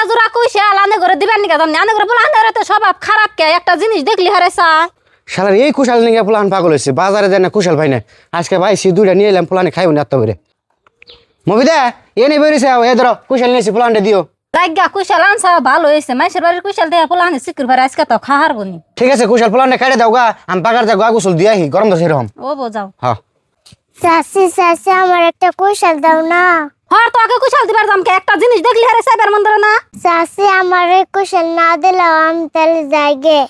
জোড়া কইছে আলাদা করে দিবেন নি জানি আনে করে পোলাহানের তো স্বভাব খারাপ কে একটা জিনিস দেখলি হারে চা শালার এই কুশাল নিয়ে পোলাহান পাগল হয়েছে বাজারে যায় না কুশাল ভাই না আজকে ভাই দুইটা নিয়ে এলাম পোলাহানে খাইব না এত করে মবিদা এ নেই বেরিয়েছে এ ধরো কুশাল নিয়েছি পোলাহানটা দিও রাজ্ঞা কুশাল আনসা ভালো হয়েছে মাইসের বাড়ির কুশাল দেয়া পোলাহানে সিকুর ভাই আজকে তো খাহার বনি ঠিক আছে কুশাল পোলাহানটা কাটে দাও গা আমি পাকার যা গা গোসল দিয়ে আহি গরম তো সেরকম ও বোঝাও হ্যাঁ চাচি আমার একটা কুশাল দাও না। হর তোকে কুশাল দিবার দামকে একটা জিনিস দেখলি হারে সাইবার মন্দির না চাচি আমার কুশাল না দিলেও আমি তাহলে যাইগে।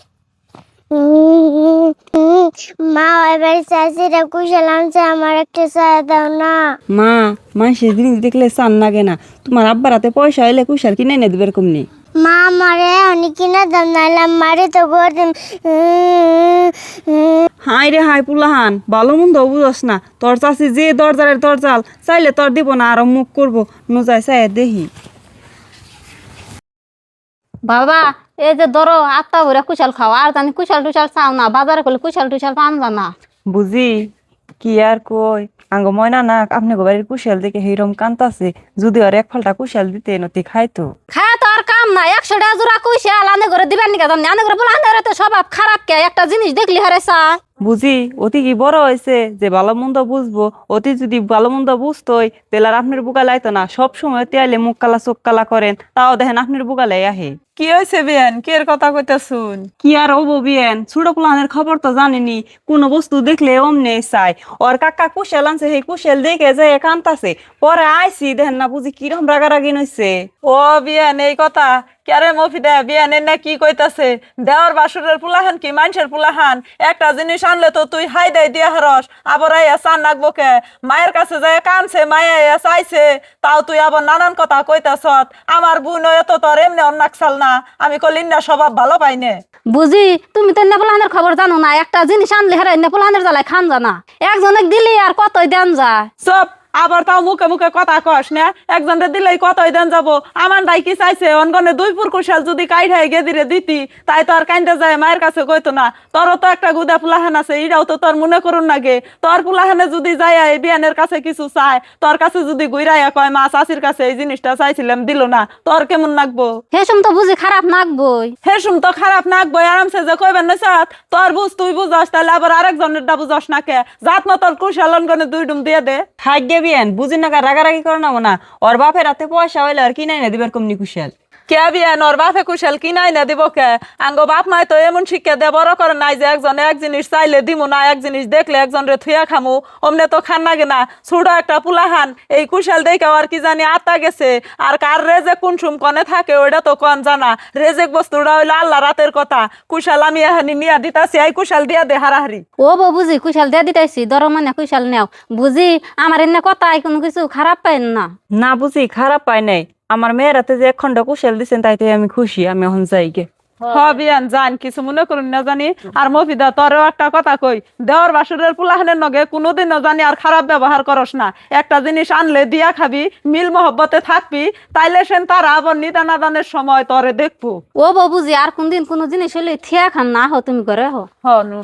মা এবার চাচিরা কুশাল আনছে আমার একটা চায় দাও না। মা মানুষের জিনিস দেখলে চান লাগে না তোমার আব্বার হাতে পয়সা এলে কুশাল কিনে এনে দেবে এরকম নেই মা মারে অনেক কিনা দাম নাইলাম মারে তো গরদিন। হাই রে হাই পুলাহান ভালো মন্দ বুঝস না তোর চাষি যে দরজারের দরজাল চাইলে তোর দিব না আরো মুখ করবো নোজাই চাই দেখি বাবা এই যে ধরো আত্মা ভরে কুশাল খাও আর জানি কুশাল টুশাল চাও না বাজারে করলে কুশাল টুশাল পান জানা বুঝি কি আর কই আঙ্গ ময়না না আপনি বাড়ির কুশাল দেখে সেইরকম কান্তাছে যদি আর এক ফালটা কুশাল দিতে নতি খাইতো খায় তো আর কাম না 100 টাকা জোড়া কইছে আলাদা করে দিবেন নি জানি আনে করে পোলাহানের তো স্বভাব খারাপ কে একটা জিনিস দেখলি হারে চা বুঝি অতি কি বড় হয়েছে যে ভালো মন্দ বুঝবো অতি যদি ভালো মন্দ বুঝতোই তাহলে আর আপনার বুকা লাইতো না সব সময় তেয়ালে মুখ কালা চোখ কালা করেন তাও দেখেন আপনার বুকা লাই আহে কি হয়েছে বিয়ান কি এর কথা কইতা শুন কি আর হবো বিয়ান ছোট পোলানের খবর তো জানেনি কোন বস্তু দেখলে অমনে চাই ওর কাকা কুশাল আনছে সেই কুশাল দেখে যে কান্তাছে পরে আইসি দেখেন না বুঝি কিরম রাগারাগি নইছে ও বিয়ান এই কথা কেরে মফিদা বিয়ানের না কি কইতাছে দেওয়ার বাসুরের পুলাহান কি মানুষের পুলাহান একটা জিনিস আনলে তো তুই হাই দেয় দিয়া হারস আবার আইয়া চান নাকবো কে মায়ের কাছে যায় কানছে মায়া আইয়া চাইছে তাও তুই আবার নানান কথা কইতাছ আমার বোন এত তোর এমনি অন্যাক চাল না আমি কলিন না স্বভাব ভালো পাইনে বুঝি তুমি তো নেপোলাহানের খবর জানো না একটা জিনিস আনলে হারে নেপোলাহানের জ্বালায় খান জানা একজনের দিলি আর কতই দেন যায় সব আবার তাও মুখে মুখে কথা কস না একজনের দিলেই কতই দেন যাবো আমার দাই কি চাইছে অনগনে 2 পুর কুশাল যদি কাইঠাই গেদিরে দিতি তাই তো আর কাইন্দা যায় মায়ের কাছে কইতো না তোরও তো একটা গুদা পুলাহান আছে এটাও তো তোর মনে করুন নাগে তোর পুলাহানে যদি যায় এই বিয়ানের কাছে কিছু চায় তোর কাছে যদি গুইরাইয়া কয় মা চাষির কাছে এই জিনিসটা চাইছিলাম দিল না তোর কেমন নাকবো হেসম তো বুঝি খারাপ নাকবই হেসুম তো খারাপ নাকবই আরামসে যে কইবেন না সাথ তোর বুঝ তুই বুঝাস তাহলে আবার আরেকজনেরটা বুঝাস না কে জাত না তোর কুশাল অনগনে 2 ডুম দিয়ে দে খাইগে বিয়ান বুঝি না রাগারাগি করে না না ওর বাপের হাতে পয়সা হইলে আর কিনাই না দিবার কমনি কুশাল কে বিয়ান ওর বাপে কুশাল কিনাই না দিব কে আঙ্গ বাপ মাই তো এমন শিক্ষা দে বড় করে নাই যে একজন এক জিনিস চাইলে দিমু না এক জিনিস দেখলে একজন রে থুয়া খামু অমনে তো খান লাগে না ছোট একটা পুলাহান এই কুশাল দেখে আর কি জানি আতা গেছে আর কার রেজে কোন সুম কনে থাকে ওইটা তো কোন জানা রেজেক বস্তুটা হইলো আল্লাহ রাতের কথা কুশাল আমি এহানি নিয়া দিতাছি এই কুশাল দিয়া দে হারাহারি ও বউ বুঝি কুশাল দিয়ে দিতেছি ধরো মানে কুশাল নেও বুঝি আমার এনে কথা কোনো কিছু খারাপ পাইন না না বুঝি খারাপ পাই নাই আমার মেয়ের হাতে যে 1 খন্ড কুশাল দিচ্ছেন তাইতে আমি খুশি আমি এখন যাই গে হবিয়ান জান কিছু মনে করুন না জানি আর মফিদা তোরও একটা কথা কই দেওয়ার বাসুরের পুলাহানের নগে কোনোদিনও জানি আর খারাপ ব্যবহার করস না একটা জিনিস আনলে দিয়া খাবি মিল মহব্বতে থাকবি তাইলে সেন তারা আবার নিদান আদানের সময় তোরে দেখবো ও বউ বুঝি আর কোনদিন কোনো জিনিস হলে থিয়া খান না হো তুমি করে হো হনু